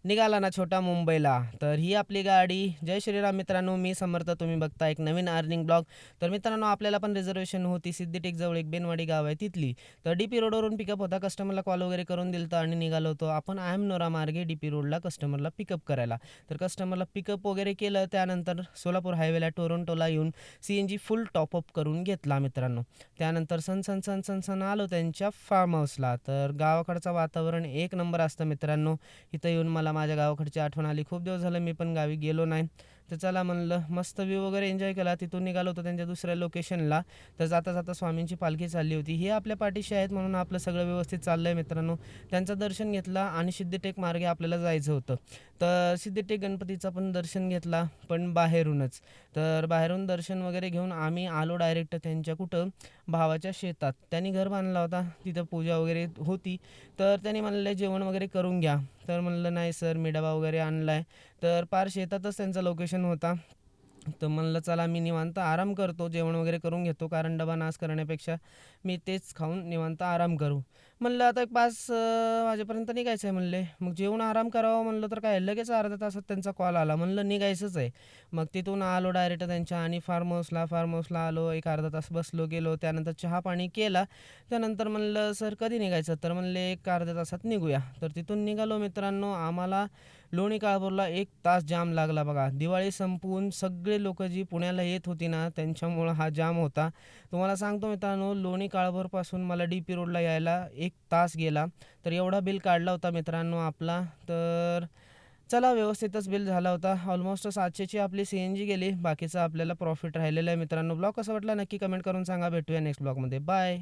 निघाला ना छोटा मुंबईला. तर ही आपली गाडी. जय श्रीराम मित्रांनो, मी समर्थ. तुम्ही बघता एक नवीन अर्निंग ब्लॉग. तर मित्रांनो, आपल्याला पण रिझर्वेशन होती सिद्दीटेकजवळ एक बेनवाडी गाव आहे तिथली. तर डी-पी रोडवरून पिकअप होता. कस्टमरला कॉल वगैरे करून दिलता आणि निघालो होतो आपण आयमनोरा मार्गे डी-पी रोडला कस्टमरला पिकअप करायला. तर कस्टमरला पिकअप वगैरे केलं. त्यानंतर सोलापूर हायवेला टोरंटोला येऊन सी-एन-जी फुल टॉपअप करून घेतला मित्रांनो. त्यानंतर सन आलो त्यांच्या फार्म हाऊसला. तर गावाकडचं वातावरण एक नंबर असतं मित्रांनो. इथं येऊन मला माझ्या गावाकडची आठवण आली. खूप दिवस झालं मी पण गावी गेलो नाही. तर चला म्हणलं मस्त व्ह्यू वगैरे एन्जॉय केला. तिथून निघालो होतो त्यांच्या दुसऱ्या लोकेशनला. तर जाता जाता स्वामींची पालखी चालली होती. हे आपल्या पाठीशी आहेत म्हणून आपलं सगळं व्यवस्थित चाललं आहे मित्रांनो. त्यांचं दर्शन घेतलं आणि सिद्धटेक मार्गे आपल्याला जायचं होतं. तर सिद्धटेक गणपतीचं पण दर्शन घेतला, पण बाहेरूनच. तर बाहेरून दर्शन वगैरे घेऊन आम्ही आलो डायरेक्ट त्यांच्या कुठं भावाच्या शेतात. त्यांनी घर बांधला होता. तिथं पूजा वगैरे होती. तर त्यांनी म्हणले जेवण वगैरे करून घ्या. तर म्हणलं नाही सर, मी डबा वगैरे आणला आहे. तर पार शेतातच त्यांचं लोकेशन होता. तर म्हणलं चला मी निवांत आराम करतो, जेवण वगैरे करून घेतो, कारण डबा नाश करण्यापेक्षा मी तेच खाऊन निवांत आराम करू. म्हणलं आता एक 5 वाजेपर्यंत निघायचं आहे म्हणले. मग जेवून आराम करावं म्हणलं तर काय लगेच अर्ध्या तासात त्यांचा कॉल आला. म्हणलं निघायचंच आहे. मग तिथून आलो डायरेक्ट त्यांच्या आणि फार्म हाऊसला आलो. एक अर्धा तास बसलो, गेलो. त्यानंतर चहा-पाणी केला. त्यानंतर म्हणलं सर कधी निघायचं? तर म्हणले एक अर्ध्या तासात निघूया. तर तिथून निघालो मित्रांनो. आम्हाला लोणी काळभोरला 1 तास जाम लागला बघा. दिवाळी संपवून सगळे लोकं जी पुण्याला येत होती ना, त्यांच्यामुळं हा जाम होता. तुम्हाला सांगतो मित्रांनो, लोणी काळभोरपासून मला डी-पी रोडला यायला 1 तास गेला. तर एवढा बिल काढला होता मित्रांनो आपला. तर चला व्यवस्थितच बिल झाला होता. ऑलमोस्ट 700ची आपली सी-एन-जी गेली. बाकीचं आपल्याला प्रॉफिट राहिलेलं आहे मित्रांनो. ब्लॉग कसा वाटला नक्की कमेंट करून सांगा. भेटूया नेक्स्ट ब्लॉगमध्ये. बाय.